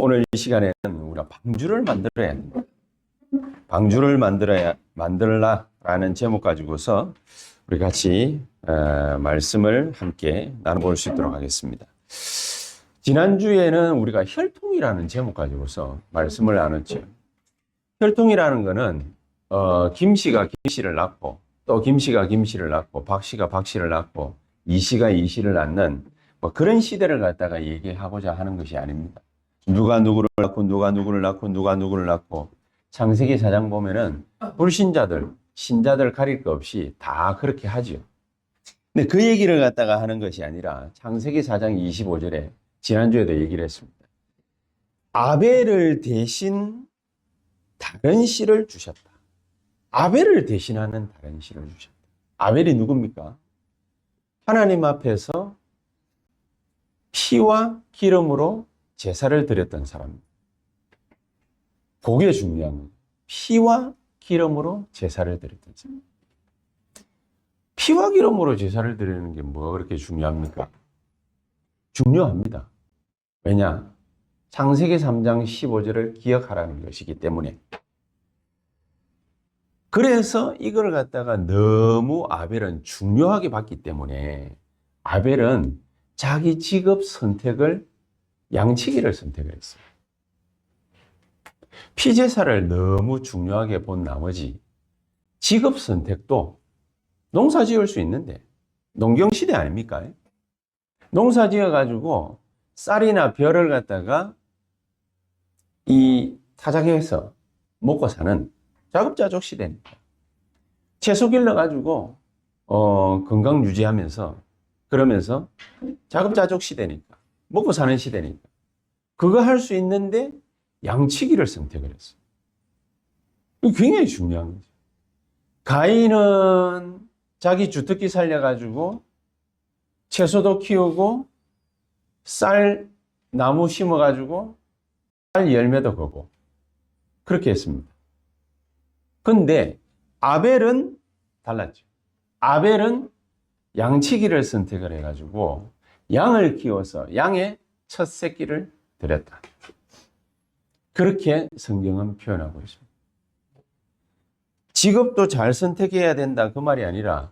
오늘 이 시간에는 우리가 방주를 만들어야 합니다. 방주를 만들라라는 제목 가지고서 우리 같이 말씀을 함께 나눠볼 수 있도록 하겠습니다. 지난주에는 우리가 혈통이라는 제목 가지고서 말씀을 나눴죠. 혈통이라는 거는 김씨가 김씨를 낳고 또 김씨가 김씨를 낳고 박씨가 박씨를 낳고 이씨가 이씨를 낳는 뭐 그런 시대를 갖다가 얘기하고자 하는 것이 아닙니다. 누가 누구를 낳고 누가 누구를 낳고 누가 누구를 낳고 창세기 4장 보면은 불신자들, 신자들 가릴 것 없이 다 그렇게 하죠. 근데 그 얘기를 갖다가 하는 것이 아니라 창세기 4장 25절에 지난주에도 얘기를 했습니다. 아벨을 대신 다른 씨를 주셨다. 아벨을 대신하는 다른 씨를 주셨다. 아벨이 누굽니까? 하나님 앞에서 피와 기름으로 제사를 드렸던 사람입니다. 그게 중요한 거예요. 피와 기름으로 제사를 드렸던 사람. 피와 기름으로 제사를 드리는 게 뭐가 그렇게 중요합니까? 중요합니다. 왜냐? 창세기 3장 15절을 기억하라는 것이기 때문에. 그래서 이걸 갖다가 너무 아벨은 중요하게 봤기 때문에 아벨은 자기 직업 선택을 양치기를 선택을 했어요. 피제사를 너무 중요하게 본 나머지 직업 선택도 농사 지을 수 있는데 농경시대 아닙니까? 농사 지어가지고 쌀이나 벼를 갖다가 이 타작해서 먹고 사는 자급자족 시대입니다. 채소 길러가지고 건강 유지하면서 그러면서 자급자족 시대니까 먹고 사는 시대니까 그거 할 수 있는데 양치기를 선택을 했어요. 이거 굉장히 중요한 거죠. 가인은 자기 주특기 살려가지고 채소도 키우고 쌀 나무 심어가지고 쌀 열매도 거고 그렇게 했습니다. 근데 아벨은 달랐죠. 아벨은 양치기를 선택을 해가지고 양을 키워서 양의 첫 새끼를 드렸다. 그렇게 성경은 표현하고 있습니다. 직업도 잘 선택해야 된다 그 말이 아니라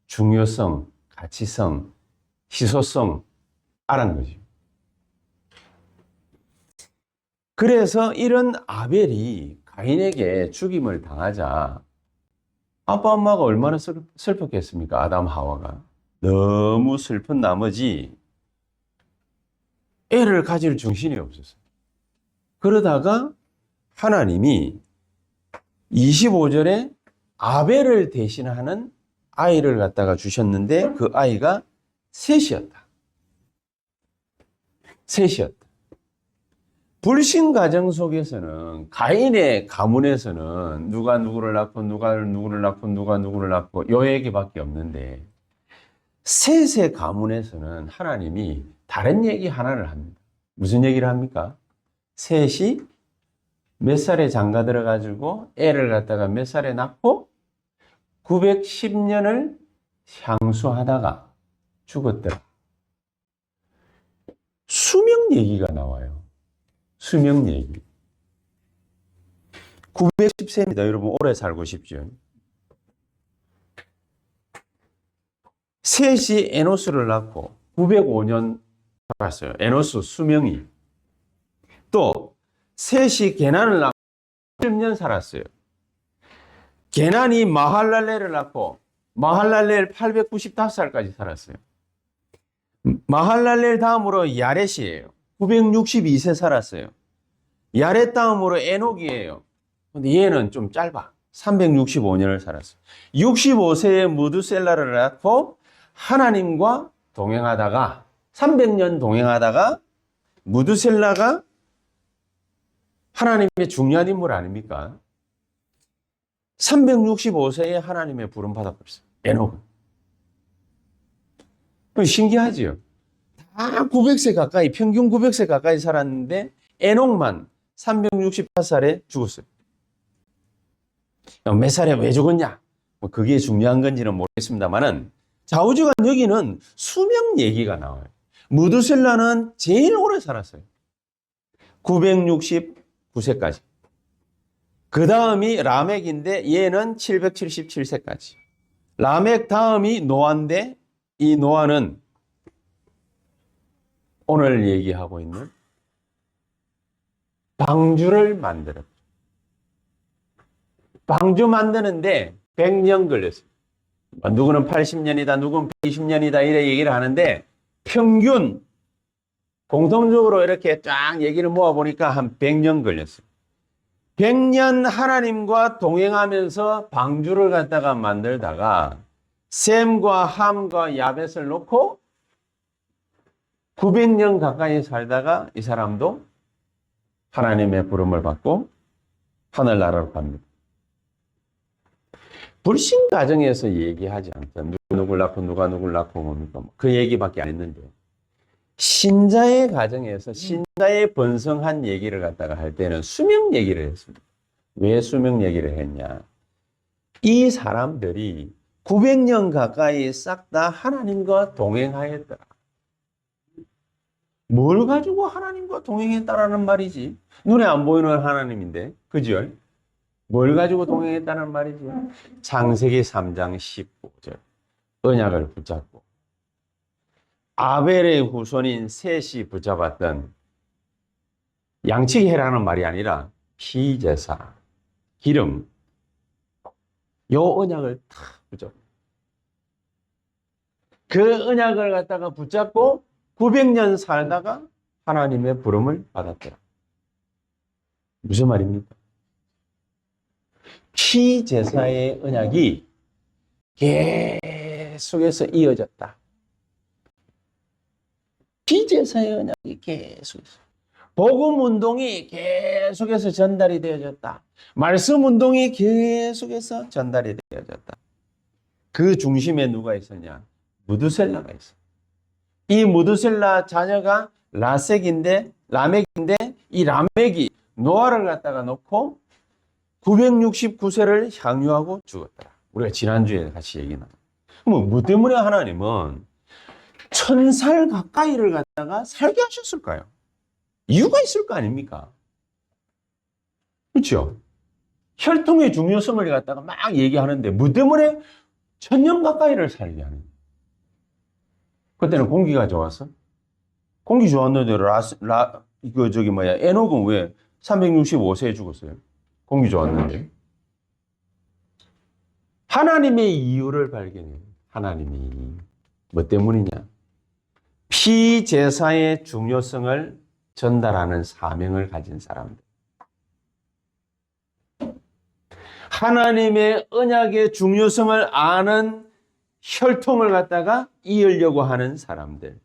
중요성, 가치성, 희소성 알아는 거죠. 그래서 이런 아벨이 가인에게 죽임을 당하자 아빠 엄마가 얼마나 슬펐겠습니까? 아담 하와가 너무 슬픈 나머지 애를 가질 정신이 없었어요. 그러다가 하나님이 25절에 아벨을 대신하는 아이를 갖다가 주셨는데 그 아이가 셋이었다. 셋이었다. 불신 가정 속에서는 가인의 가문에서는 누가 누구를 낳고 누가 누구를 낳고 누가 누구를 낳고 요 얘기밖에 없는데 셋의 가문에서는 하나님이 다른 얘기 하나를 합니다. 무슨 얘기를 합니까? 셋이 몇 살에 장가 들어가지고 애를 갖다가 몇 살에 낳고 910년을 향수하다가 죽었더라. 수명 얘기가 나와요. 수명 얘기. 910세입니다. 여러분 오래 살고 싶죠? 셋이 에노스를 낳고 905년 살았어요. 에노스 수명이. 또 셋이 게난을 낳고 10년 살았어요. 게난이 마할랄렐을 낳고 마할랄렐 895살까지 살았어요. 마할랄렐 다음으로 야렛이에요. 962세 살았어요. 야렛 다음으로 에녹이에요. 근데 얘는 좀 짧아. 365년을 살았어요. 65세에 무드셀라를 낳고 하나님과 동행하다가 300년 동행하다가 무드셀라가 하나님의 중요한 인물 아닙니까? 365세에 하나님의 부름 받았어요. 에녹은. 신기하지요? 다 900세 가까이, 평균 900세 가까이 살았는데 에녹만 368살에 죽었어요. 몇 살에 왜 죽었냐? 뭐 그게 중요한 건지는 모르겠습니다만은 좌우지간 여기는 수명 얘기가 나와요. 무드셀라는 제일 오래 살았어요. 969세까지. 그 다음이 라멕인데 얘는 777세까지. 라멕 다음이 노아인데 이 노아는 오늘 얘기하고 있는 방주를 만들었죠. 방주 만드는데 100년 걸렸어요. 누구는 80년이다, 누구는 120년이다 이래 얘기를 하는데 평균 공통적으로 이렇게 쫙 얘기를 모아보니까 한 100년 걸렸어요. 100년 하나님과 동행하면서 방주를 갖다가 만들다가 셈과 함과 야벳을 놓고 900년 가까이 살다가 이 사람도 하나님의 부름을 받고 하늘나라로 갑니다. 불신 가정에서 얘기하지 않죠. 누굴 낳고 누가 누굴 낳고 뭡니까? 그 얘기밖에 안 했는데 신자의 가정에서 신자의 번성한 얘기를 갖다가 할 때는 수명 얘기를 했습니다. 왜 수명 얘기를 했냐? 이 사람들이 900년 가까이 싹 다 하나님과 동행하였더라. 뭘 가지고 하나님과 동행했다라는 말이지? 눈에 안 보이는 하나님인데, 그죠? 뭘 가지고 동행했다는 말이지? 창세기 3장 15절. 언약을 붙잡고 아벨의 후손인 셋이 붙잡았던 양치기해라는 말이 아니라 피제사, 기름, 요 언약을 탁 붙잡고 그 언약을 갖다가 붙잡고 900년 살다가 하나님의 부름을 받았더라. 무슨 말입니까? 피제사의 언약이 계속해서 이어졌다. 피제사의 언약이 계속해서. 복음 운동이 계속해서 전달이 되어졌다. 말씀 운동이 계속해서 전달이 되어졌다. 그 중심에 누가 있었냐? 무드셀라가 있어. 이 무드셀라 자녀가 라섹인데, 라멕인데, 이 라멕이 노아를 갖다가 놓고 969세를 향유하고 죽었다. 우리가 지난주에 같이 얘기 나눴. 그럼 뭐 때문에 하나님은 1000살 가까이를 갖다가 살게 하셨을까요? 이유가 있을 거 아닙니까? 그렇죠? 혈통의 중요성을 갖다가 막 얘기하는데 뭐 때문에 1000년 가까이를 살게 하는 거예요? 그때는 공기가 좋았어? 공기 좋았는데 에녹은 왜 365세에 죽었어요? 공기 좋았는데. 하나님의 이유를 발견해요. 하나님이 뭐 때문이냐? 피제사의 중요성을 전달하는 사명을 가진 사람들. 하나님의 언약의 중요성을 아는 혈통을 갖다가 이으려고 하는 사람들.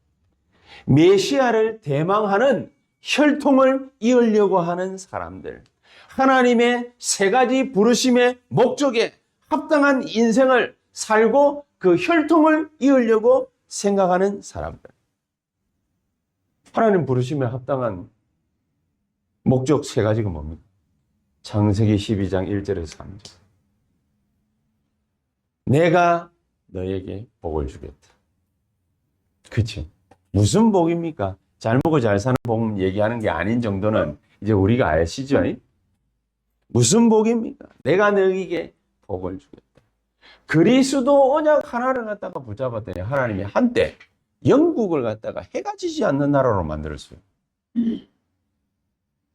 메시아를 대망하는 혈통을 이으려고 하는 사람들. 하나님의 세 가지 부르심의 목적에 합당한 인생을 살고 그 혈통을 이으려고 생각하는 사람들. 하나님 부르심에 합당한 목적 세 가지가 뭡니까? 창세기 12장 1절에서 3절. 내가 너에게 복을 주겠다. 그치? 무슨 복입니까? 잘 먹고 잘 사는 복 얘기하는 게 아닌 정도는 이제 우리가 아시죠? 무슨 복입니까? 내가 너에게 복을 주겠다. 그리스도 언약 하나를 갖다가 붙잡았더니 하나님이 한때 영국을 갖다가 해가 지지 않는 나라로 만들었어요.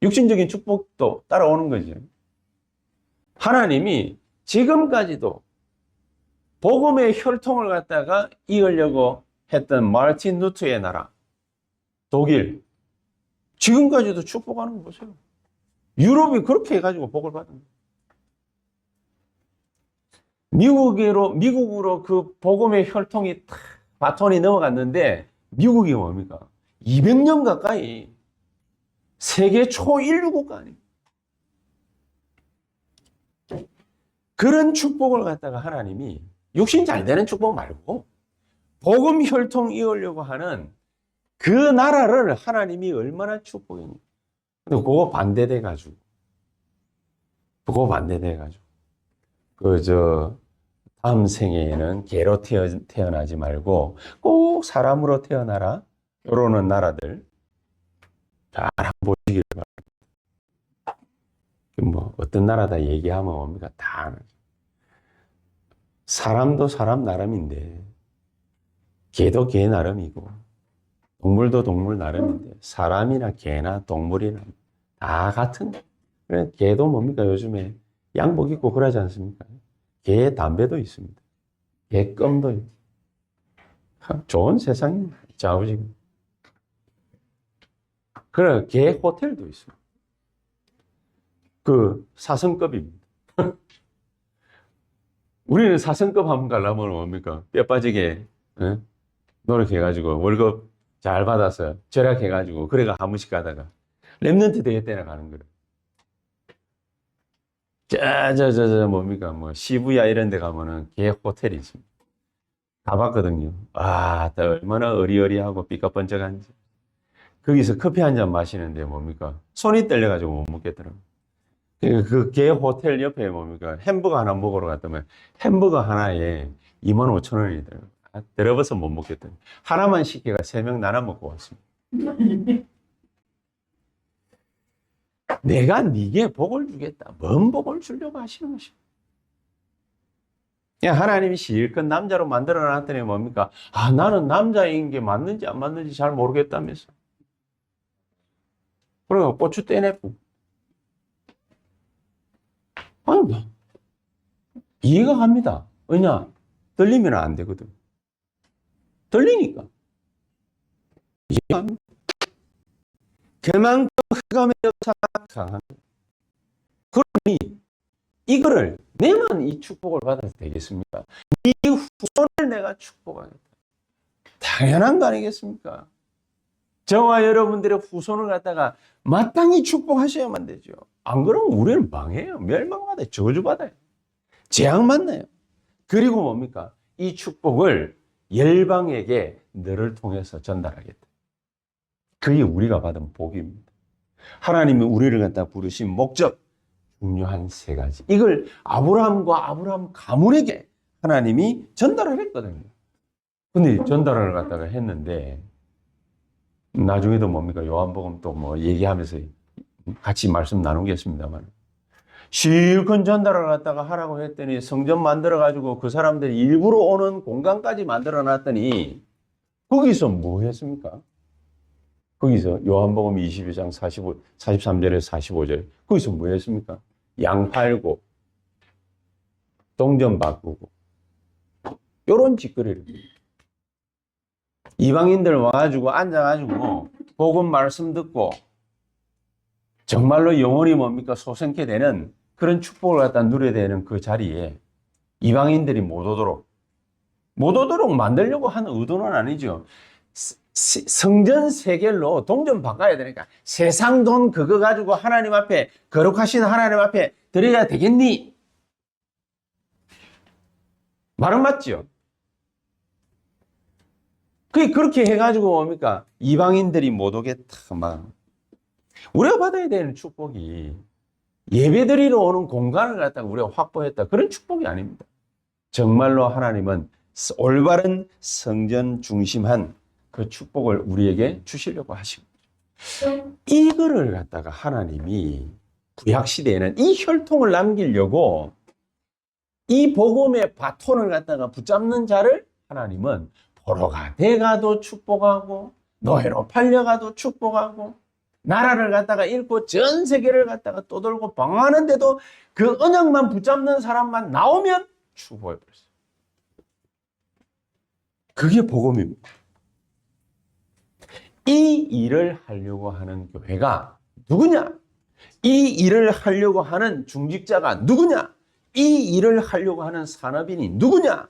육신적인 축복도 따라오는 거죠. 하나님이 지금까지도 복음의 혈통을 갖다가 이으려고 했던 마르틴 루터의 나라, 독일, 지금까지도 축복하는 거 보세요. 유럽이 그렇게 해가지고 복을 받은 거예요. 미국으로 그 복음의 혈통이 탁 바톤이 넘어갔는데 미국이 뭡니까? 200년 가까이 세계 초인류 국가 아닙니까? 그런 축복을 갖다가 하나님이 육신 잘 되는 축복 말고 복음 혈통 이으려고 하는 그 나라를 하나님이 얼마나 축복했니? 근데 그거 반대돼가지고 다음 생에는 개로 태어나지 말고 꼭 사람으로 태어나라. 이러는 나라들 잘 한번 보시길 바랍니다. 어떤 나라다 얘기하면 뭡니까? 다 아는. 사람도 사람 나름인데, 개도 개 나름이고, 동물도 동물 나름인데, 사람이나 개나 동물이나 다 같은. 그래, 개도 뭡니까? 요즘에 양복 입고 그러지 않습니까? 개 담배도 있습니다. 개 껌도 있고. 좋은 세상입니다. 자우지금. 그래, 개 호텔도 있습니다. 그 사성급입니다. 우리는 사성급 한번 가려면 뭡니까? 뼈 빠지게 노력해가지고 월급 잘 받아서 절약해가지고 그래가 한 번씩 가다가 랩런트 대회 때나 가는 거예요. 뭡니까? 뭐 시부야 이런 데 가면은 개 호텔이 있습니다. 가봤거든요. 아, 얼마나 어리어리하고 삐까번쩍한지. 거기서 커피 한 잔 마시는데 뭡니까? 손이 떨려가지고 못 먹겠더라고요. 그 개 호텔 옆에 뭡니까? 햄버거 하나 먹으러 갔더니 햄버거 하나에 25,000원이더라고요. 들어봐서 못 먹겠더니. 하나만 시켜가 3명 나눠 먹고 왔습니다. 내가 네게 복을 주겠다. 뭔 복을 주려고 하시는 것입니까? 하나님이 실컷 남자로 만들어 놨더니 뭡니까? 아, 나는 남자인 게 맞는지 안 맞는지 잘 모르겠다면서. 그래서 고추 떼내고. 아니, 뭐, 이해가 갑니다. 왜냐? 들리면 안 되거든. 들리니까. 이해가 갑니다. 그만큼 흑암의 역사가 강한. 그러니, 이거를 내만 이 축복을 받아서 되겠습니까? 네 후손을 내가 축복하겠다. 당연한 거 아니겠습니까? 저와 여러분들의 후손을 갖다가 마땅히 축복하셔야만 되죠. 안 그러면 우리는 망해요. 멸망받아요. 저주받아요. 재앙 만나요. 그리고 뭡니까? 이 축복을 열방에게 너를 통해서 전달하겠다. 그게 우리가 받은 복입니다. 하나님이 우리를 갖다 부르신 목적, 중요한 3가지. 이걸 아브라함과 아브라함 가문에게 하나님이 전달을 했거든요. 근데 전달을 갖다가 했는데, 나중에도 뭡니까? 요한복음 또 뭐 얘기하면서 같이 말씀 나누겠습니다만. 실컷 전달을 갖다가 하라고 했더니 성전 만들어가지고 그 사람들이 일부러 오는 공간까지 만들어 놨더니 거기서 뭐 했습니까? 거기서 요한복음 22장 43절에서 45절. 거기서 뭐 했습니까? 양 팔고, 동전 바꾸고, 요런 짓거리를. 이방인들 와가지고 앉아가지고, 복음 말씀 듣고, 정말로 영혼이 뭡니까? 소생케 되는 그런 축복을 갖다 누려야 되는 그 자리에 이방인들이 못 오도록 만들려고 하는 의도는 아니죠. 성전 세겔로 동전 바꿔야 되니까 세상 돈 그거 가지고 하나님 앞에 거룩하신 하나님 앞에 드려야 되겠니? 말은 맞죠? 그렇게 해가지고 뭡니까? 이방인들이 못 오겠다. 막 우리가 받아야 되는 축복이 예배드리러 오는 공간을 갖다가 우리가 확보했다. 그런 축복이 아닙니다. 정말로 하나님은 올바른 성전 중심한 그 축복을 우리에게 주시려고 하시고, 이거를 갖다가 하나님이 구약시대에는 이 혈통을 남기려고 이 복음의 바톤을 갖다가 붙잡는 자를 하나님은 포로가 돼가도 축복하고, 노예로 팔려가도 축복하고, 나라를 갖다가 잃고 전 세계를 갖다가 떠돌고 방황하는데도 그 언약만 붙잡는 사람만 나오면 축복해버렸어요. 그게 복음입니다. 이 일을 하려고 하는 교회가 누구냐? 이 일을 하려고 하는 중직자가 누구냐? 이 일을 하려고 하는 산업인이 누구냐?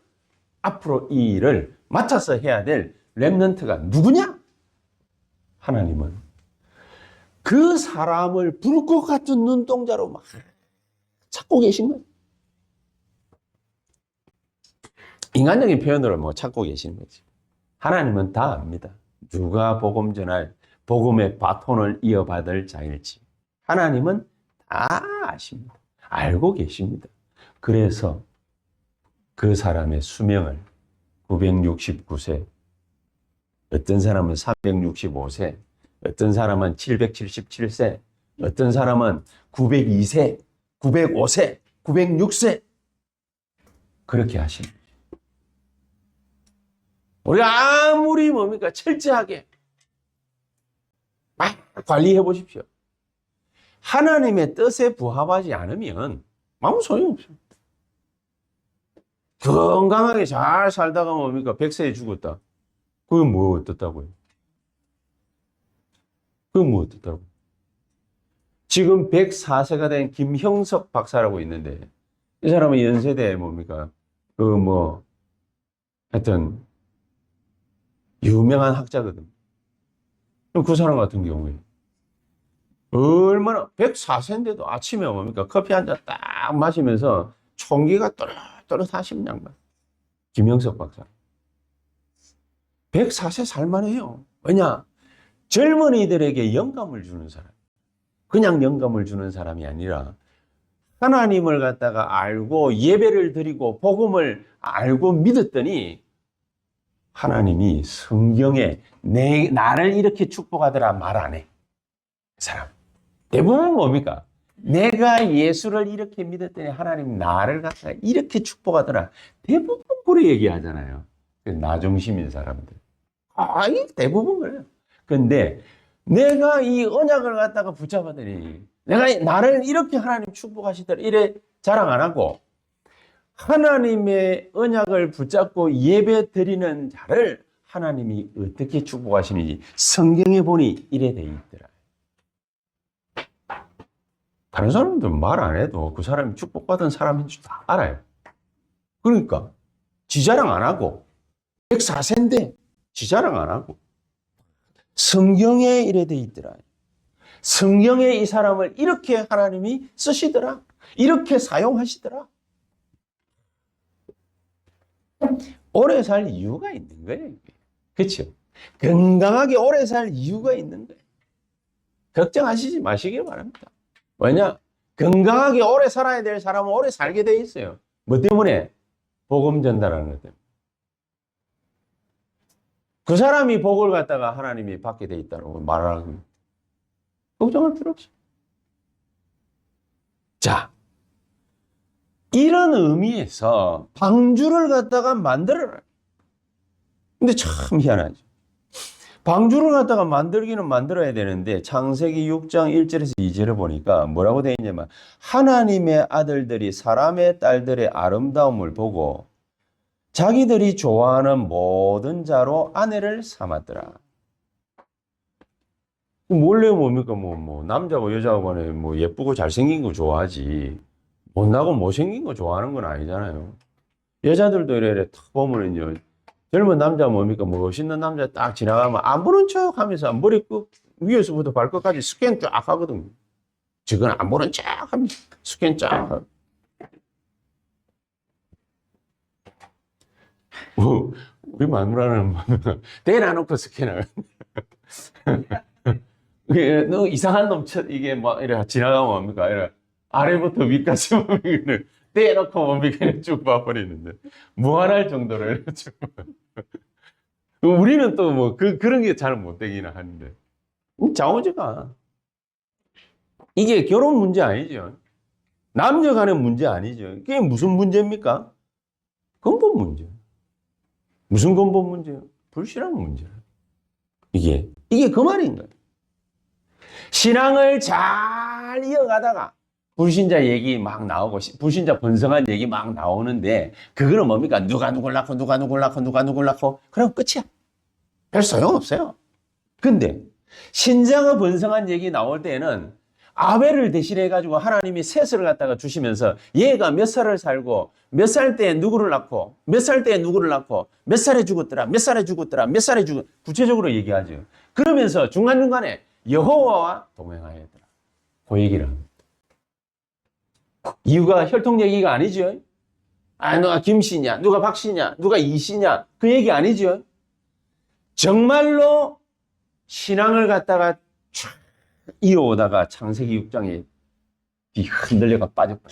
앞으로 이 일을 맡아서 해야 될 렘넌트가 누구냐? 하나님은 그 사람을 불꽃 같은 눈동자로 막 찾고 계신 거예요. 인간적인 표현으로 뭐 찾고 계시는 거지. 하나님은 다 압니다. 누가 복음 전할 복음의 바톤을 이어받을 자일지 하나님은 다 아십니다. 알고 계십니다. 그래서 그 사람의 수명을 969세, 어떤 사람은 365세, 어떤 사람은 777세, 어떤 사람은 902세, 905세, 906세 그렇게 하시는 거예요. 우리가 아무리 뭡니까 철저하게 막 관리해 보십시오. 하나님의 뜻에 부합하지 않으면 아무 소용없어요. 건강하게 잘 살다가 뭡니까 100세에 죽었다. 그건 뭐 어떻다고요? 그건 뭐 어떻다고? 지금 104세가 된 김형석 박사라고 있는데 이 사람은 연세대 뭡니까? 하여튼 유명한 학자거든. 그럼 그 사람 같은 경우에 얼마나 104세인데도 아침에 뭡니까? 커피 한 잔 딱 마시면서 총기가 또렷하신 양반. 김형석 박사. 104세 살만해요. 왜냐? 젊은이들에게 영감을 주는 사람. 그냥 영감을 주는 사람이 아니라 하나님을 갖다가 알고 예배를 드리고 복음을 알고 믿었더니 하나님이 성경에 나를 이렇게 축복하더라 말 안 해. 그 사람. 대부분 뭡니까? 내가 예수를 이렇게 믿었더니 하나님 나를 갖다가 이렇게 축복하더라. 대부분 그렇게 얘기하잖아요. 나 중심인 사람들. 이 대부분 그래요. 근데 내가 이 언약을 갖다가 붙잡았더니 내가 나를 이렇게 하나님 축복하시더라. 이래 자랑 안 하고 하나님의 언약을 붙잡고 예배 드리는 자를 하나님이 어떻게 축복하시는지 성경에 보니 이래 돼 있더라. 다른 사람들 말 안 해도 그 사람이 축복받은 사람인 줄 다 알아요. 그러니까 지자랑 안 하고 104세인데 지자랑 안 하고 성경에 이래 돼 있더라. 성경에 이 사람을 이렇게 하나님이 쓰시더라. 이렇게 사용하시더라. 오래 살 이유가 있는 거예요. 그렇죠? 건강하게 오래 살 이유가 있는 거예요. 걱정하시지 마시길 바랍니다. 왜냐? 건강하게 오래 살아야 될 사람은 오래 살게 돼 있어요. 뭐 때문에? 복음 전달하는 것 때문에. 그 사람이 복을 갖다가 하나님이 받게 돼 있다고 말하는 걱정할 필요 없어요. 자, 이런 의미에서 방주를 갖다가 만들어라. 근데 참 희한하죠. 방주를 갖다가 만들기는 만들어야 되는데 창세기 6장 1절에서 2절을 보니까 뭐라고 되어 있냐면 하나님의 아들들이 사람의 딸들의 아름다움을 보고 자기들이 좋아하는 모든 자로 아내를 삼았더라. 원래 뭡니까? 남자고 여자고 간에 예쁘고 잘생긴 거 좋아하지. 못나고 못생긴 거 좋아하는 건 아니잖아요. 여자들도 이래 탁 보면은요. 젊은 남자 뭡니까? 멋있는 남자 딱 지나가면 안 보는 척 하면서 머리 끝 위에서부터 발끝까지 스캔 쫙 하거든요. 지금 안 보는 척 하면서 스캔 쫙 하고. 우리 마누라는 대놔놓고 스캔을. 너 이상한 놈, 이게 이래 지나가면 뭡니까? 이래 아래부터 위까지 보면 떼놓고 뭡니까? 쭉 봐버리는데. 무한할 정도로 쭉. 우리는 또 그런 게 잘 못 되기는 하는데. 자오지가. 이게 결혼 문제 아니죠. 남녀 간의 문제 아니죠. 그게 무슨 문제입니까? 근본 문제. 무슨 근본 문제예요? 불신앙 문제. 이게 그 말인 거예요. 신앙을 잘 이어가다가 불신자 얘기 막 나오고 불신자 번성한 얘기 막 나오는데 그거는 뭡니까? 누가 누굴 낳고 누가 누굴 낳고 누가 누굴 낳고 그럼 끝이야. 별 소용없어요. 근데 신자가 번성한 얘기 나올 때에는 아벨을 대신해 가지고 하나님이 셋을 갖다가 주시면서 얘가 몇 살을 살고 몇 살 때 누구를 낳고 몇 살 때 누구를 낳고 몇 살에 죽었더라 몇 살에 죽었더라 몇 살에 죽었 구체적으로 얘기하죠. 그러면서 중간중간에 여호와와 동행하였더라. 그 얘기를 합니다. 이유가 혈통 얘기가 아니죠. 누가 김씨냐 누가 박씨냐 누가 이씨냐 그 얘기 아니죠. 정말로 신앙을 갖다가 쫙 이어오다가 창세기 6장에 흔들려가 빠졌다.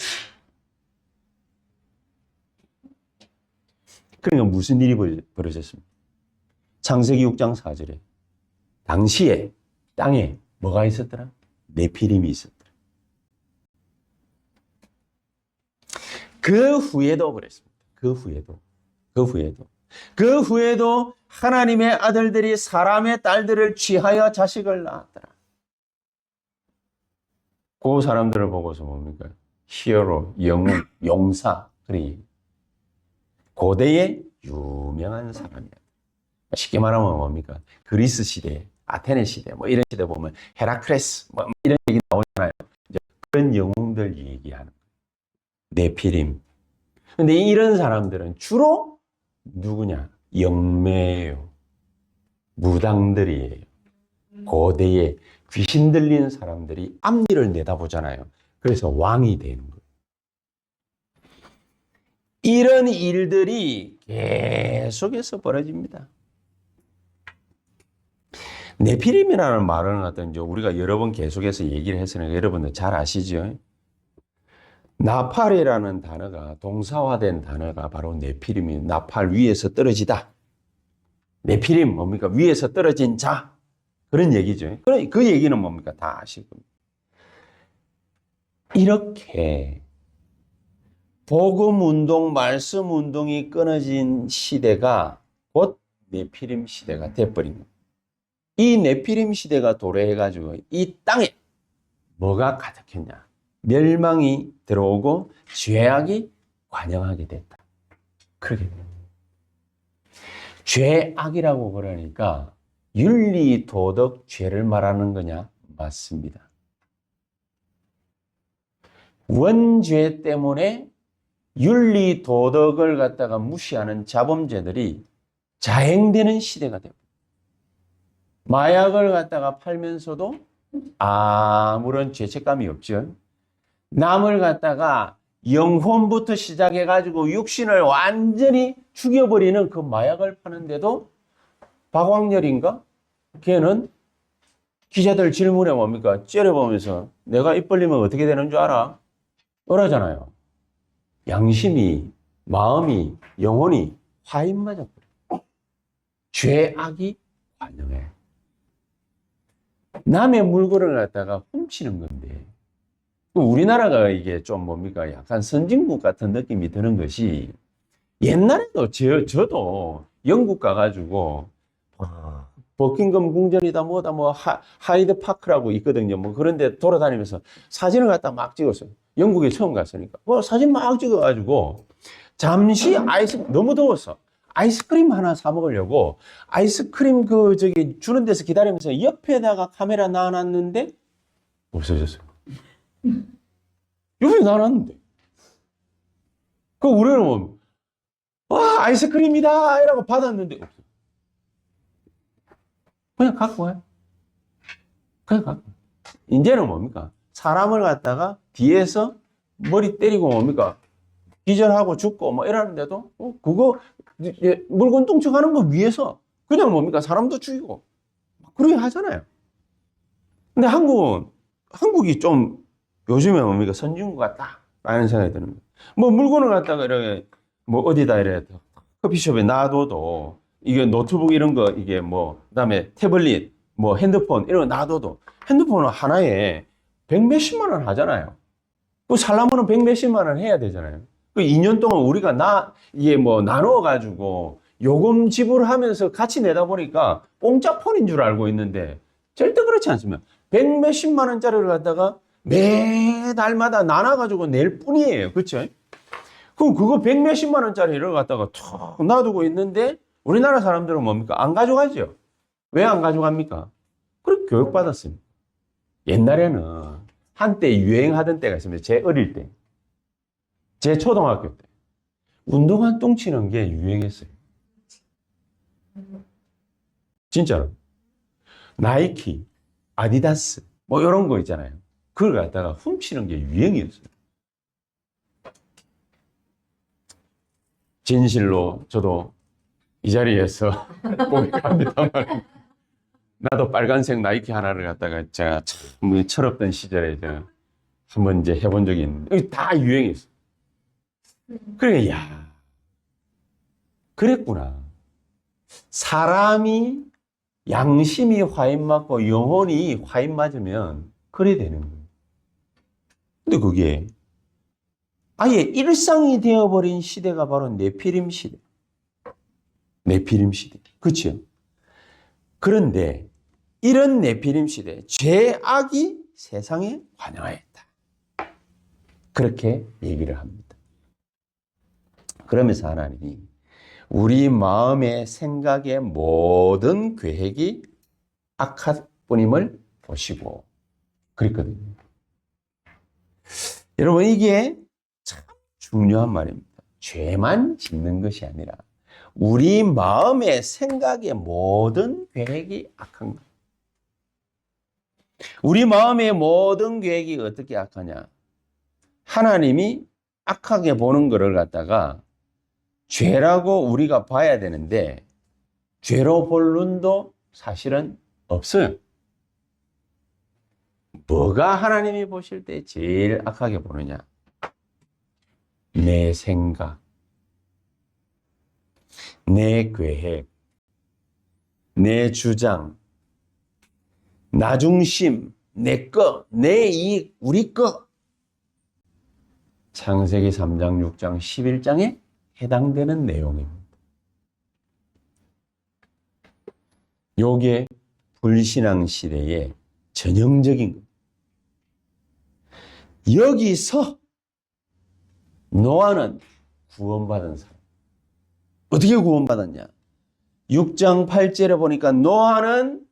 그러니까 무슨 일이 벌어졌습니까? 창세기 6장 4절에 당시에 땅에 뭐가 있었더라? 네피림이 있었더라. 그 후에도 그랬습니다. 그 후에도 하나님의 아들들이 사람의 딸들을 취하여 자식을 낳았더라. 그 사람들을 보고서 뭡니까? 히어로, 영웅, 용사. 그래. 고대의 유명한 사람이야. 쉽게 말하면 뭡니까? 그리스 시대, 아테네 시대, 뭐 이런 시대 보면 헤라클레스, 뭐 이런 얘기 나오잖아요. 이제 그런 영웅들 얘기하는 거예요. 네피림. 근데 이런 사람들은 주로 누구냐? 영매예요. 무당들이에요. 고대의 귀신 들린 사람들이 앞니를 내다보잖아요. 그래서 왕이 되는 거예요. 이런 일들이 계속해서 벌어집니다. 네피림이라는 말은 어떤 우리가 여러 번 계속해서 얘기를 했으니까 여러분들 잘 아시죠? 나팔이라는 단어가 동사화된 단어가 바로 네피림이 나팔 위에서 떨어지다. 네피림 뭡니까? 위에서 떨어진 자. 그런 얘기죠. 그 얘기는 뭡니까? 다 아실 겁니다. 이렇게 복음운동, 말씀운동이 끊어진 시대가 곧 네피림 시대가 돼버린 겁니다. 이 네피림 시대가 도래해가지고 이 땅에 뭐가 가득했냐? 멸망이 들어오고 죄악이 관영하게 됐다. 그렇게 됩니다. 죄악이라고 그러니까 윤리, 도덕, 죄를 말하는 거냐? 맞습니다. 원죄 때문에 윤리, 도덕을 갖다가 무시하는 자범죄들이 자행되는 시대가 됩니다. 마약을 갖다가 팔면서도 아무런 죄책감이 없죠. 남을 갖다가 영혼부터 시작해가지고 육신을 완전히 죽여버리는 그 마약을 파는데도 박광렬인가? 걔는 기자들 질문에 뭡니까? 째려보면서 내가 입 벌리면 어떻게 되는 줄 알아? 그러잖아요. 양심이, 마음이, 영혼이 화인맞아버려. 죄악이 관영해. 남의 물건을 갖다가 훔치는 건데 우리나라가 이게 좀 뭡니까? 약간 선진국 같은 느낌이 드는 것이 옛날에도 저도 영국 가가지고 버킹엄 궁전이다 뭐다 뭐 하이드 파크라고 있거든요. 뭐 그런데 돌아다니면서 사진을 갖다 막 찍었어요. 영국에 처음 갔으니까 사진 막 찍어가지고 잠시 너무 더웠어. 아이스크림 하나 사 먹으려고 아이스크림 주는 데서 기다리면서 옆에다가 카메라 놔놨는데 없어졌어요. 옆에 놔놨는데. 우리는 뭐, 와, 아이스크림이다! 이라고 받았는데, 없어. 그냥 갖고 와요. 그냥 갖고 와요. 이제는 뭡니까? 사람을 갖다가 뒤에서 머리 때리고 뭡니까? 기절하고 죽고 뭐 이러는데도, 그거, 물건 뚱쳐가는 거 위해서 그냥 뭡니까? 사람도 죽이고. 그러게 하잖아요. 근데 한국이 좀 요즘에 뭡니까? 선진국 같다라는 생각이 드는 거예요. 뭐 물건을 갖다가 이렇게 뭐 어디다 이렇게 커피숍에 놔둬도 이게 노트북 이런 거 이게 뭐 그다음에 태블릿 뭐 핸드폰 이런 거 놔둬도 핸드폰은 하나에 백몇십만 원 하잖아요. 그 살려면은 백몇십만 원 해야 되잖아요. 그 2년 동안 우리가 이게 뭐 나눠 가지고 요금 지불하면서 같이 내다 보니까 공짜 폰인 줄 알고 있는데 절대 그렇지 않습니다. 백몇십만 원짜리를 갖다가 매달마다 나눠가지고 낼 뿐이에요. 그렇죠? 그럼 그거 백몇십만 원짜리를 갖다가 툭 놔두고 있는데 우리나라 사람들은 뭡니까? 안 가져가죠. 왜 안 가져갑니까? 그렇게 교육받았습니다. 옛날에는 한때 유행하던 때가 있습니다. 제 어릴 때. 제 초등학교 때. 운동화 뚱치는 게 유행했어요. 진짜로. 나이키, 아디다스 뭐 이런 거 있잖아요. 그걸 갖다가 훔치는 게 유행이었어요. 진실로 저도 이 자리에서 고백합니다만 나도 빨간색 나이키 하나를 갖다가 제가 참 철없던 시절에 한번 이제 해본 적이 있는데 다 유행했어요. 그래, 야, 그랬구나. 사람이 양심이 화인 맞고 영혼이 화인 맞으면 그래 되는 거예요. 근데 그게 아예 일상이 되어버린 시대가 바로 네피림 시대. 네피림 시대. 그렇죠? 그런데 이런 네피림 시대, 죄악이 세상에 관영하였다. 그렇게 얘기를 합니다. 그러면서 하나님이 우리 마음의 생각의 모든 계획이 악할 뿐임을 보시고 그랬거든요. 여러분, 이게 참 중요한 말입니다. 죄만 짓는 것이 아니라 우리 마음의 생각의 모든 계획이 악한 것. 우리 마음의 모든 계획이 어떻게 악하냐? 하나님이 악하게 보는 것을 갖다가 죄라고 우리가 봐야 되는데 죄로 볼 눈도 사실은 없어요. 뭐가 하나님이 보실 때 제일 악하게 보느냐? 내 생각, 내 계획, 내 주장, 나 중심, 내 거, 내 이익, 우리 거. 창세기 3장, 6장, 11장에 해당되는 내용입니다. 요게 불신앙 시대의 전형적인 것. 여기서 노아는 구원받은 사람. 어떻게 구원받았냐? 6장 8절에 보니까 노아는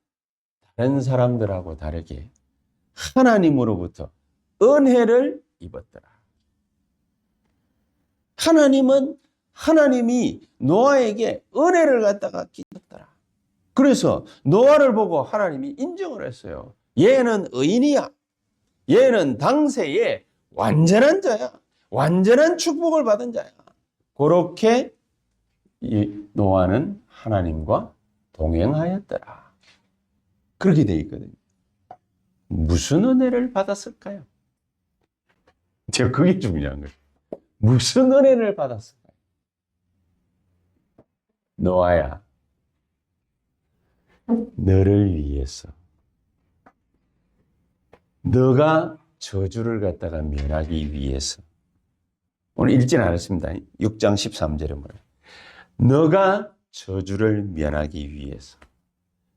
다른 사람들하고 다르게 하나님으로부터 은혜를 입었더라. 하나님이 노아에게 은혜를 갖다가 끼쳤더라. 그래서 노아를 보고 하나님이 인정을 했어요. 얘는 의인이야. 얘는 당세에 완전한 자야. 완전한 축복을 받은 자야. 그렇게 이 노아는 하나님과 동행하였더라. 그렇게 되어 있거든요. 무슨 은혜를 받았을까요? 제가 그게 중요한 거예요. 무슨 은혜를 받았을까요? 노아야, 너를 위해서 너가 저주를 갖다가 면하기 위해서 오늘 읽지는 않았습니다. 6장 13절에 뭐래요? 너가 저주를 면하기 위해서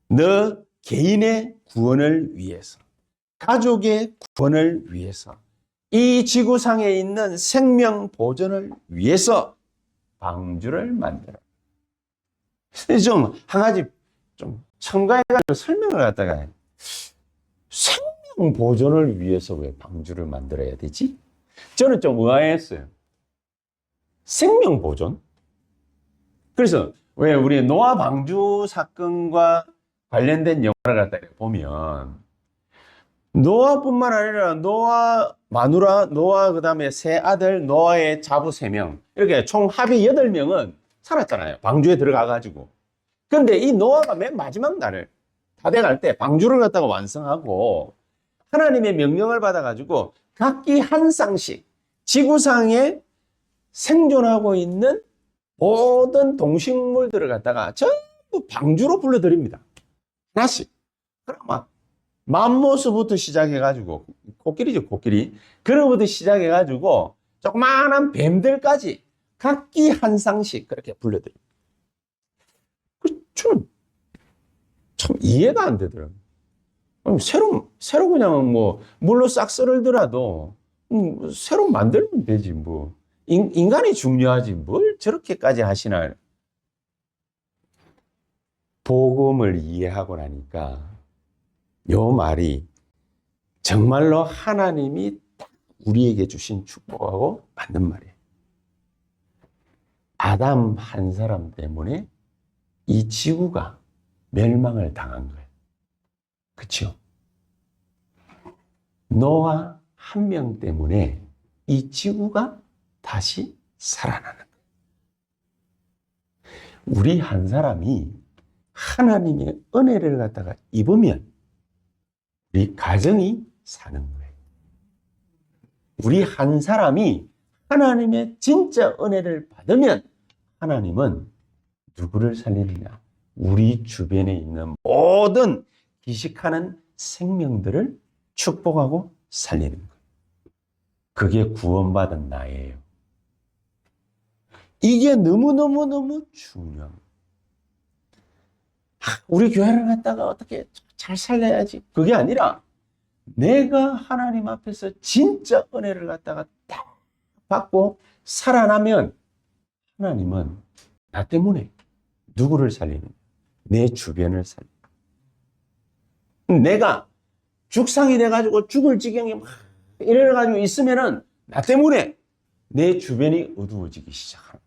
너 개인의 구원을 위해서 가족의 구원을 위해서 이 지구상에 있는 생명 보존을 위해서 방주를 만들어. 좀 한 가지 좀 첨가해가지고 설명을 갖다가 생명 보존을 위해서 왜 방주를 만들어야 되지? 저는 좀 의아했어요. 생명 보존? 그래서 왜 우리 노아 방주 사건과 관련된 영화를 갖다가 보면 노아뿐만 아니라 노아 마누라, 노아 그다음에 세 아들, 노아의 자부 3명 이렇게 총 합이 8명은 살았잖아요. 방주에 들어가가지고. 근데 이 노아가 맨 마지막 날을 다 돼갈 때 방주를 갖다가 완성하고 하나님의 명령을 받아가지고 각기 한 쌍씩 지구상에 생존하고 있는 모든 동식물들을 갖다가 전부 방주로 불러들입니다. 하나씩. 그럼 막 맘모스부터 시작해가지고 코끼리죠, 코끼리. 그런 것부터 시작해가지고 조그마한 뱀들까지 각기 한 쌍씩 그렇게 불러들입니다. 저는 참 이해가 안 되더라고요. 새로 그냥 뭐 물로 싹 썰을더라도 새로 만들면 되지 뭐. 인간이 중요하지 뭘 저렇게까지 하시나. 복음을 이해하고 나니까 요 말이 정말로 하나님이 우리에게 주신 축복하고 맞는 말이에요. 아담 한 사람 때문에 이 지구가 멸망을 당한 거예요. 그렇죠? 노아 한 명 때문에 이 지구가 다시 살아나는 거예요. 우리 한 사람이 하나님의 은혜를 갖다가 입으면 우리 가정이 사는 거예요. 우리 한 사람이 하나님의 진짜 은혜를 받으면 하나님은 누구를 살리느냐? 우리 주변에 있는 모든 기식하는 생명들을 축복하고 살리는 거예요. 그게 구원받은 나예요. 이게 너무너무너무 중요한 거예요. 우리 교회를 갖다가 어떻게 잘 살려야지. 그게 아니라 내가 하나님 앞에서 진짜 은혜를 갖다가 딱 받고 살아나면 하나님은 나 때문에 누구를 살리는? 내 주변을 살리는. 내가 죽상이 돼가지고 죽을 지경에 막 이래가지고 있으면은 나 때문에 내 주변이 어두워지기 시작하는.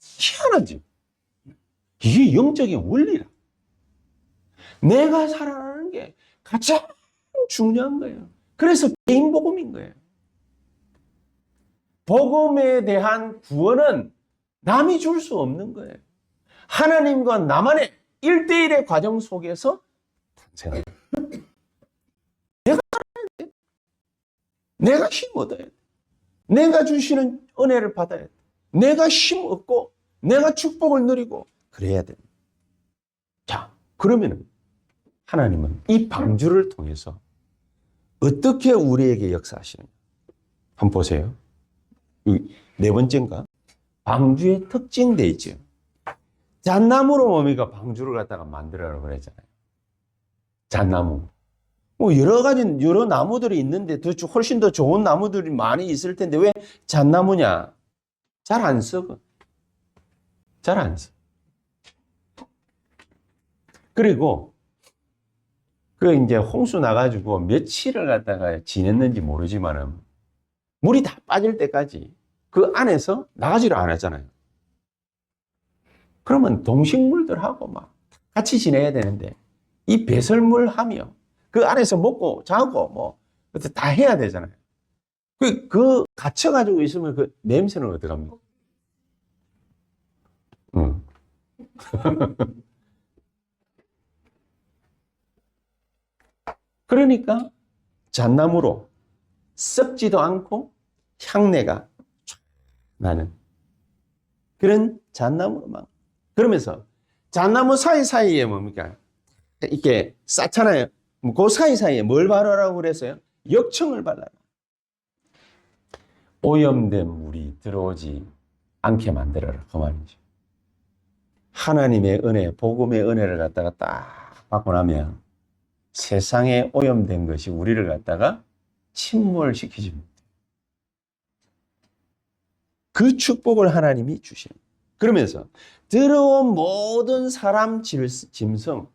희한하지? 이게 영적인 원리라. 내가 살아나는 게 가장 중요한 거예요. 그래서 개인 복음인 거예요. 복음에 대한 구원은 남이 줄 수 없는 거예요. 하나님과 나만의 1대1의 과정 속에서 탄생합니다. 내가 힘 얻어야 돼. 내가 주시는 은혜를 받아야 돼. 내가 힘 얻고 내가 축복을 누리고 그래야 돼. 자, 그러면은 하나님은 이 방주를 통해서 어떻게 우리에게 역사하시느냐. 한번 보세요. 네 번째인가? 방주의 특징 돼 있죠. 잣나무로 뭡니까? 방주를 갖다가 만들어라고 그랬잖아요. 잣나무. 뭐 여러 가지 여러 나무들이 있는데 훨씬 더 좋은 나무들이 많이 있을 텐데 왜 잣나무냐? 잘 안 썩어. 잘 안 썩어. 그리고 그 이제 홍수 나가지고 며칠을 갖다가 지냈는지 모르지만은 물이 다 빠질 때까지 그 안에서 나가지를 않았잖아요. 그러면 동식물들하고 막 같이 지내야 되는데 이 배설물 하며 그 안에서 먹고 자고 뭐 다 해야 되잖아요. 그 갇혀가지고 있으면 그 냄새는 어떡합니까? 그러니까 잣나무로 썩지도 않고 향내가 나는 그런 잣나무로만. 그러면서 잣나무 사이사이에 뭡니까? 이렇게 쌓잖아요. 그 사이사이에 뭘 바르라고 그랬어요? 역청을 발라라. 오염된 물이 들어오지 않게 만들어라. 그 말이죠. 하나님의 은혜, 복음의 은혜를 갖다가 딱 받고 나면 세상에 오염된 것이 우리를 갖다가 침몰시키지 못해요. 그 축복을 하나님이 주시는. 그러면서 들어온 모든 사람 짐승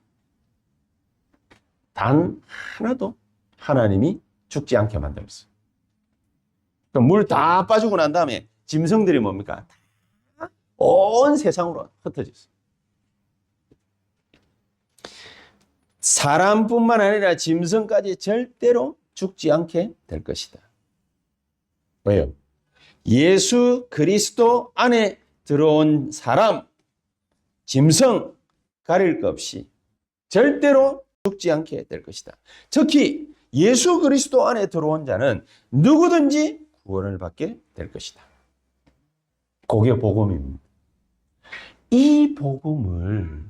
단 하나도 하나님이 죽지 않게 만들었어요. 물 다 빠지고 난 다음에 짐승들이 뭡니까? 온 세상으로 흩어졌어요. 사람뿐만 아니라 짐승까지 절대로 죽지 않게 될 것이다. 왜요? 예수 그리스도 안에 들어온 사람, 짐승 가릴 것 없이 절대로 죽지 않게 될 것이다. 특히 예수 그리스도 안에 들어온 자는 누구든지 구원을 받게 될 것이다. 그게 복음입니다. 이 복음을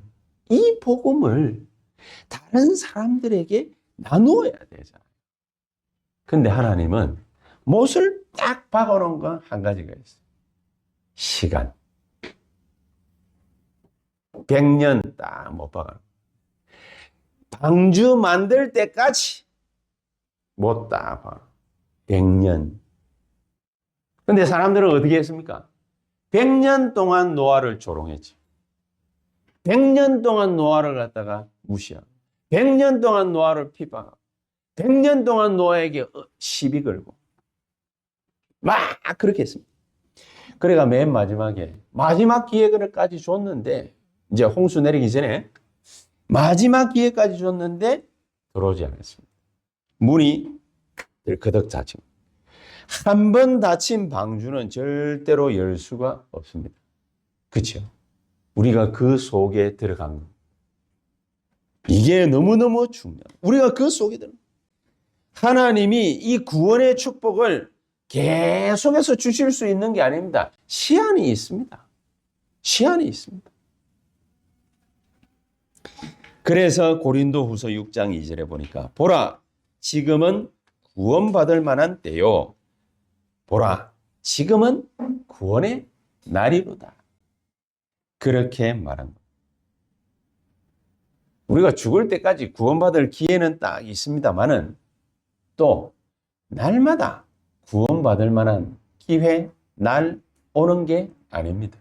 다른 사람들에게 나누어야 되잖아요. 근데 하나님은 못을 딱 박아놓은 건 한 가지가 있어요. 시간. 100년 딱 못 박아. 방주 만들 때까지 못 딱 박아. 100년. 근데 사람들은 어떻게 했습니까? 100년 동안 노아를 조롱했지. 100년 동안 노아를 갖다가 무시하고 100년 동안 노아를 핍박하고 100년 동안 노아에게 시비 걸고 막 그렇게 했습니다. 그래가 맨 마지막에 마지막 기회까지 줬는데 이제 홍수 내리기 전에 마지막 기회까지 줬는데 들어오지 않았습니다. 문이 들커덕 닫힌. 한 번 닫힌 방주는 절대로 열 수가 없습니다. 그렇죠? 우리가 그 속에 들어간 겁니다. 이게 너무너무 중요해요. 우리가 그 속에 들어간 겁니다. 하나님이 이 구원의 축복을 계속해서 주실 수 있는 게 아닙니다. 시한이 있습니다. 시한이 있습니다. 그래서 고린도후서 6장 2절에 보니까 보라 지금은 구원받을 만한 때요. 보라, 지금은 구원의 날이로다. 그렇게 말한 것. 우리가 죽을 때까지 구원받을 기회는 딱 있습니다만은 또 날마다 구원받을 만한 기회, 날 오는 게 아닙니다.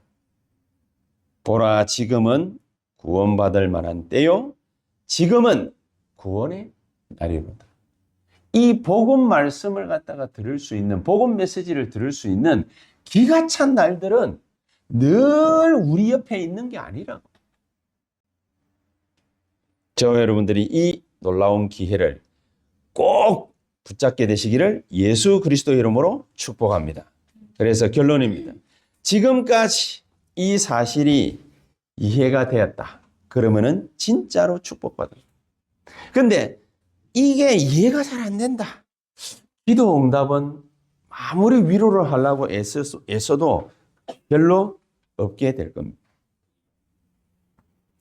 보라, 지금은 구원받을 만한 때요. 지금은 구원의 날이로다. 이 복음 말씀을 갖다가 들을 수 있는, 복음 메시지를 들을 수 있는 기가 찬 날들은 늘 우리 옆에 있는 게 아니라고. 저와 여러분들이 이 놀라운 기회를 꼭 붙잡게 되시기를 예수 그리스도 이름으로 축복합니다. 그래서 결론입니다. 지금까지 이 사실이 이해가 되었다. 그러면은 진짜로 축복받아요. 근데 이게 이해가 잘 안 된다. 기도 응답은 아무리 위로를 하려고 애써도 별로 없게 될 겁니다.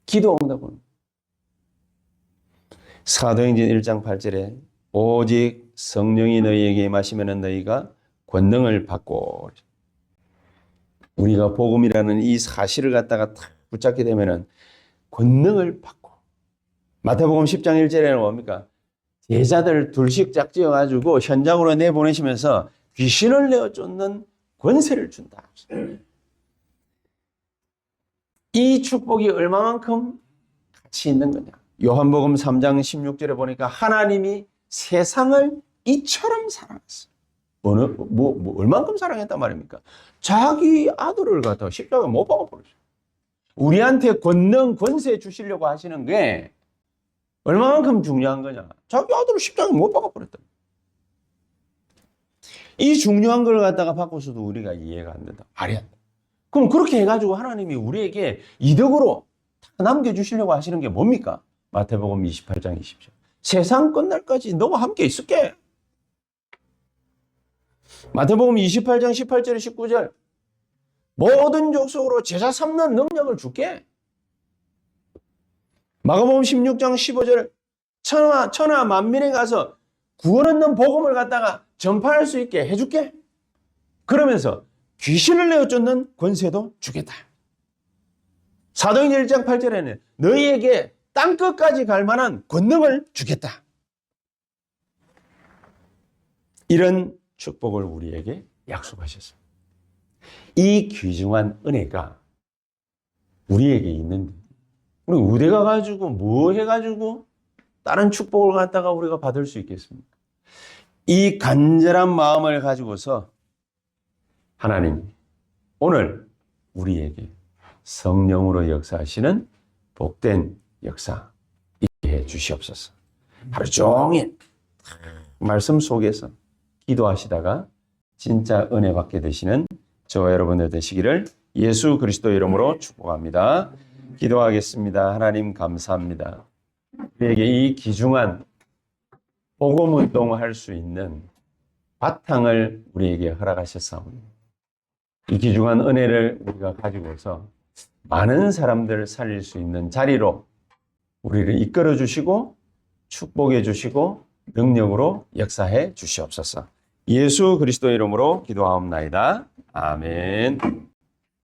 기도 응답은 사도행전 1장 8절에 오직 성령이 너희에게 임하시면 너희가 권능을 받고, 우리가 복음이라는 이 사실을 갖다가 탁 붙잡게 되면은 권능을 받고, 마태복음 10장 1절에는 뭡니까? 제자들 둘씩 짝지어 가지고 현장으로 내보내시면서 귀신을 내어 쫓는 권세를 준다. 이 축복이 얼마만큼 가치 있는 거냐? 요한복음 3장 16절에 보니까 하나님이 세상을 이처럼 사랑했어요. 얼만큼 사랑했단 말입니까? 자기 아들을 갖다가 십자가에 못 박아버렸어요. 우리한테 권능, 권세 주시려고 하시는 게 얼마만큼 중요한 거냐? 자기 아들을 십자가에 못 박아버렸다. 이 중요한 걸 갖다가 바꿔서도 우리가 이해가 안 된다. 말이 안 돼. 그럼 그렇게 해가지고 하나님이 우리에게 이득으로 남겨주시려고 하시는 게 뭡니까? 마태복음 28장 20절. 세상 끝날까지 너와 함께 있을게. 마태복음 28장 18절 19절. 모든 족속으로 제자 삼는 능력을 줄게. 마가복음 16장 15절. 천하 만민에 가서 구원 얻는 복음을 갖다가 전파할 수 있게 해줄게. 그러면서 귀신을 내어 쫓는 권세도 주겠다. 사도행전 1장 8절에는 너희에게 땅끝까지 갈 만한 권능을 주겠다. 이런 축복을 우리에게 약속하셨어요. 이 귀중한 은혜가 우리에게 있는데 우리 어디 가가지고 뭐 해가지고 다른 축복을 갖다가 우리가 받을 수 있겠습니까? 이 간절한 마음을 가지고서 하나님 오늘 우리에게 성령으로 역사하시는 복된 역사 있게 해 주시옵소서. 하루 종일 말씀 속에서 기도하시다가 진짜 은혜 받게 되시는 저와 여러분들 되시기를 예수 그리스도 이름으로 축복합니다. 기도하겠습니다. 하나님 감사합니다. 우리에게 이 귀중한 복음 운동을 할 수 있는 바탕을 우리에게 허락하셨사오니 이 귀중한 은혜를 우리가 가지고서 많은 사람들을 살릴 수 있는 자리로 우리를 이끌어 주시고 축복해 주시고 능력으로 역사해 주시옵소서. 예수 그리스도 이름으로 기도하옵나이다. 아멘.